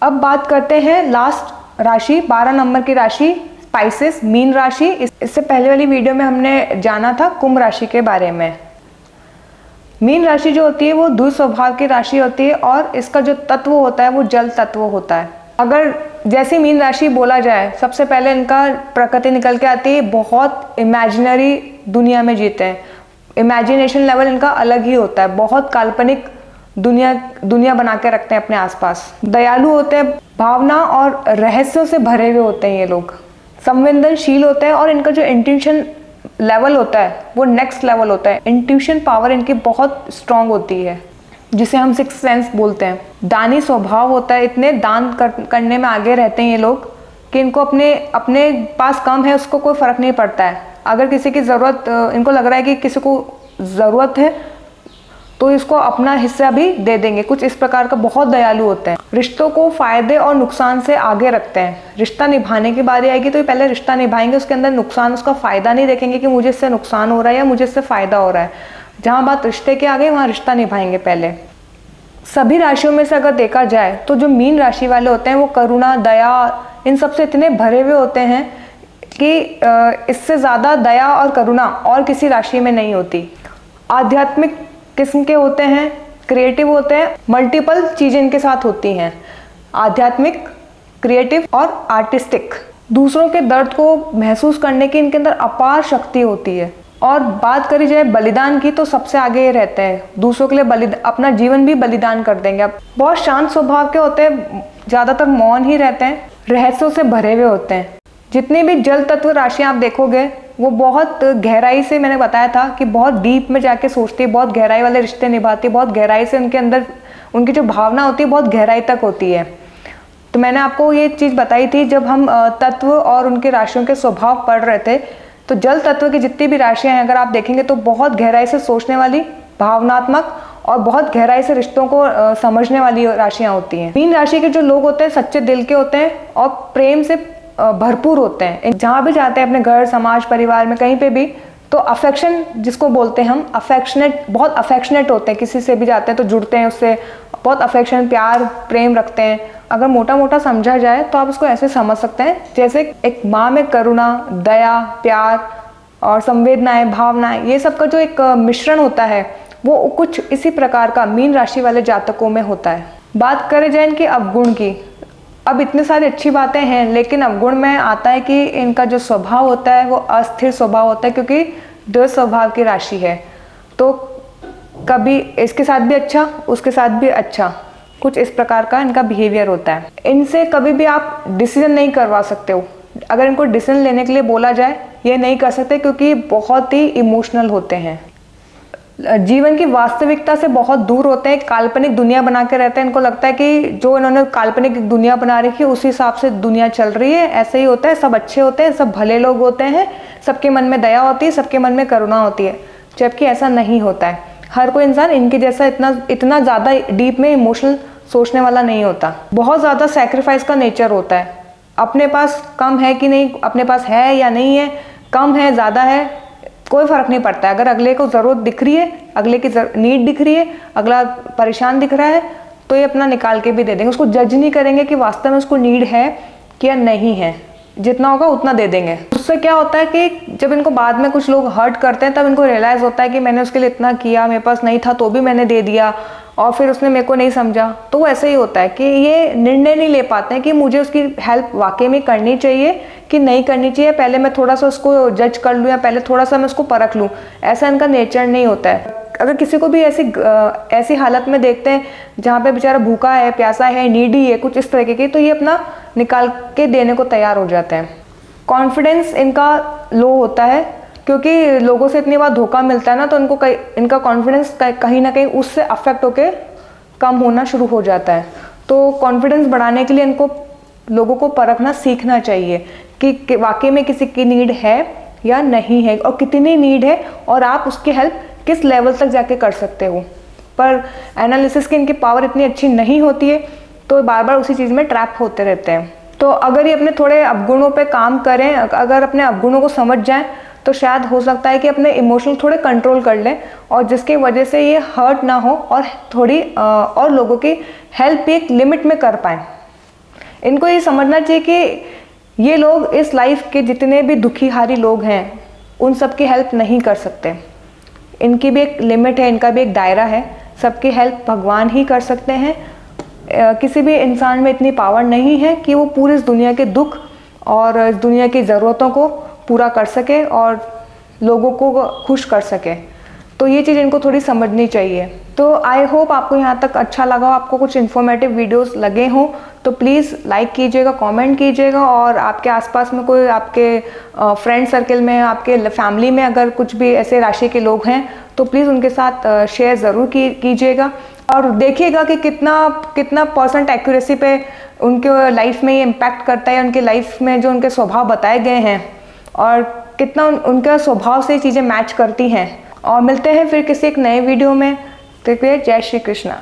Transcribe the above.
अब बात करते हैं लास्ट राशि, 12 नंबर की राशि स्पाइसेस, मीन राशि। इससे पहले वाली वीडियो में हमने जाना था कुंभ राशि के बारे में। मीन राशि जो होती है वो द्वि स्वभाव की राशि होती है और इसका जो तत्व होता है वो जल तत्व होता है। अगर जैसे मीन राशि बोला जाए, सबसे पहले इनका प्रकृति निकल के आती है, बहुत इमेजिनरी दुनिया में जीते हैं, इमेजिनेशन लेवल इनका अलग ही होता है, बहुत काल्पनिक दुनिया बना के रखते हैं अपने आसपास। दयालु होते हैं, भावना और रहस्यों से भरे हुए होते हैं ये लोग, संवेदनशील होते हैं और इनका जो इंट्यूशन लेवल होता है वो नेक्स्ट लेवल होता है। इंट्यूशन पावर इनकी बहुत स्ट्रांग होती है, जिसे हम सिक्स सेंस बोलते हैं। दानी स्वभाव होता है, इतने दान करने में आगे रहते हैं ये लोग कि इनको अपने पास कम है उसको कोई फर्क नहीं पड़ता है। अगर किसी की ज़रूरत, इनको लग रहा है कि किसी को ज़रूरत है तो इसको अपना हिस्सा भी दे देंगे, कुछ इस प्रकार का बहुत दयालु होते हैं। रिश्तों को फायदे और नुकसान से आगे रखते हैं। रिश्ता निभाने की बारी आएगी तो ये पहले रिश्ता निभाएंगे, उसके अंदर नुकसान, उसका फ़ायदा नहीं देखेंगे कि मुझे इससे नुकसान हो रहा है या मुझे इससे फ़ायदा हो रहा है। जहाँ बात रिश्ते के आ गई वहाँ रिश्ता निभाएंगे पहले। सभी राशियों में से अगर देखा जाए तो जो मीन राशि वाले होते हैं वो करुणा, दया, इन सब से इतने भरे हुए होते हैं कि इससे ज़्यादा दया और करुणा और किसी राशि में नहीं होती। आध्यात्मिक किस्म के होते हैं, क्रिएटिव होते हैं, मल्टीपल चीज़ें इनके साथ होती हैं, आध्यात्मिक, क्रिएटिव और आर्टिस्टिक। दूसरों के दर्द को महसूस करने की इनके अंदर अपार शक्ति होती है। और बात करी जाए बलिदान की तो सबसे आगे ये रहते हैं, दूसरों के लिए अपना जीवन भी बलिदान कर देंगे। बहुत शांत स्वभाव के होते हैं, ज़्यादातर मौन ही रहते हैं, रहस्यों से भरे हुए होते हैं। जितनी भी जल तत्व राशियाँ आप देखोगे वो बहुत गहराई से, मैंने बताया था कि बहुत डीप में जाके सोचती है, बहुत गहराई वाले रिश्ते निभाती है, बहुत गहराई से उनके अंदर उनकी जो भावना होती है बहुत गहराई तक होती है। तो मैंने आपको ये चीज़ बताई थी जब हम तत्व और उनके राशियों के स्वभाव पढ़ रहे थे। तो जल तत्व की जितनी भी राशियाँ हैं अगर आप देखेंगे तो बहुत गहराई से सोचने वाली, भावनात्मक और बहुत गहराई से रिश्तों को समझने वाली राशियाँ होती हैं। मीन राशि के जो लोग होते हैं सच्चे दिल के होते हैं और प्रेम से भरपूर होते हैं। जहाँ भी जाते हैं अपने घर, समाज, परिवार में कहीं पे भी, तो अफेक्शन जिसको बोलते हैं हम, अफेक्शनेट, बहुत अफेक्शनेट होते हैं। किसी से भी जाते हैं तो जुड़ते हैं उससे, बहुत अफेक्शन, प्यार, प्रेम रखते हैं। अगर मोटा मोटा समझा जाए तो आप इसको ऐसे समझ सकते हैं जैसे एक माँ में करुणा, दया, प्यार और संवेदनाएं, भावनाएं, ये सब का जो एक मिश्रण होता है वो कुछ इसी प्रकार का मीन राशि वाले जातकों में होता है। बात करें जाए इनके अवगुण की, अब इतनी सारी अच्छी बातें हैं लेकिन अवगुण में आता है कि इनका जो स्वभाव होता है वो अस्थिर स्वभाव होता है, क्योंकि द्वै स्वभाव की राशि है। तो कभी इसके साथ भी अच्छा, उसके साथ भी अच्छा, कुछ इस प्रकार का इनका बिहेवियर होता है। इनसे कभी भी आप डिसीजन नहीं करवा सकते हो। अगर इनको डिसीजन लेने के लिए बोला जाए ये नहीं कर सकते, क्योंकि बहुत ही इमोशनल होते हैं, जीवन की वास्तविकता से बहुत दूर होते हैं, काल्पनिक दुनिया बना के रहते हैं। इनको लगता है कि जो इन्होंने काल्पनिक दुनिया बना रखी है उसी हिसाब से दुनिया चल रही है। ऐसे ही होता है, सब अच्छे होते हैं, सब भले लोग होते हैं, सबके मन में दया होती है, सबके मन में करुणा होती है, जबकि ऐसा नहीं होता है। हर कोई इंसान इनके जैसा इतना ज़्यादा डीप में इमोशनल सोचने वाला नहीं होता। बहुत ज़्यादा सेक्रीफाइस का नेचर होता है। अपने पास कम है कि नहीं, अपने पास है या नहीं है, कम है, ज़्यादा है, कोई फ़र्क नहीं पड़ता है। अगर अगले को ज़रूरत दिख रही है, अगले की नीड दिख रही है, अगला परेशान दिख रहा है तो ये अपना निकाल के भी दे देंगे। उसको जज नहीं करेंगे कि वास्तव में उसको नीड है कि या नहीं है, जितना होगा उतना दे देंगे। उससे क्या होता है कि जब इनको बाद में कुछ लोग हर्ट करते हैं तब इनको रियलाइज़ होता है कि मैंने उसके लिए इतना किया, मेरे पास नहीं था तो भी मैंने दे दिया और फिर उसने मेरे को नहीं समझा। तो वो ऐसे ही होता है कि ये निर्णय नहीं ले पाते हैं कि मुझे उसकी हेल्प वाकई में करनी चाहिए कि नहीं करनी चाहिए, पहले मैं थोड़ा सा उसको जज कर लूँ या पहले थोड़ा सा मैं उसको परख लूँ। ऐसा इनका नेचर नहीं होता है। अगर किसी को भी ऐसी हालत में देखते हैं जहाँ पे बेचारा भूखा है, प्यासा है, नीडी है, कुछ इस तरीके की, तो ये अपना निकाल के देने को तैयार हो जाते हैं। कॉन्फिडेंस इनका लो होता है, क्योंकि लोगों से इतनी बार धोखा मिलता है ना, तो इनका कॉन्फिडेंस कहीं ना कहीं उससे अफेक्ट होके कम होना शुरू हो जाता है। तो कॉन्फिडेंस बढ़ाने के लिए इनको लोगों को परखना सीखना चाहिए कि वाकई में किसी की नीड है या नहीं है और कितनी नीड है और आप उसकी हेल्प किस लेवल तक जाके कर सकते हो। पर एनालिसिस की इनकी पावर इतनी अच्छी नहीं होती है, तो बार बार उसी चीज़ में ट्रैप होते रहते हैं। तो अगर ये अपने थोड़े अवगुणों पे काम करें, अगर अपने अवगुणों को समझ जाएं, तो शायद हो सकता है कि अपने इमोशनल थोड़े कंट्रोल कर लें और जिसकी वजह से ये हर्ट ना हो और थोड़ी और लोगों की हेल्प भी एक लिमिट में कर पाएँ। इनको ये समझना चाहिए कि ये लोग इस लाइफ के जितने भी दुखी हारी लोग हैं उन सब की हेल्प नहीं कर सकते। इनकी भी एक लिमिट है, इनका भी एक दायरा है। सबकी हेल्प भगवान ही कर सकते हैं। किसी भी इंसान में इतनी पावर नहीं है कि वो पूरी इस दुनिया के दुख और इस दुनिया की ज़रूरतों को पूरा कर सके और लोगों को खुश कर सके। तो ये चीज़ इनको थोड़ी समझनी चाहिए। तो आई होप आपको यहाँ तक अच्छा लगा हो, आपको कुछ इन्फॉर्मेटिव वीडियोस लगे हों तो प्लीज़ लाइक कीजिएगा, कमेंट कीजिएगा, और आपके आसपास में कोई आपके फ्रेंड सर्कल में, आपके फैमिली में अगर कुछ भी ऐसे राशि के लोग हैं तो प्लीज़ उनके साथ शेयर ज़रूर कीजिएगा और देखिएगा कि कितना परसेंट एक्यूरेसी पे उनके लाइफ में ये इम्पैक्ट करता है, उनके लाइफ में जो उनके स्वभाव बताए गए हैं और कितना उनका स्वभाव से चीज़ें मैच करती हैं। और मिलते हैं फिर किसी एक नए वीडियो में। तो जय श्री कृष्णा।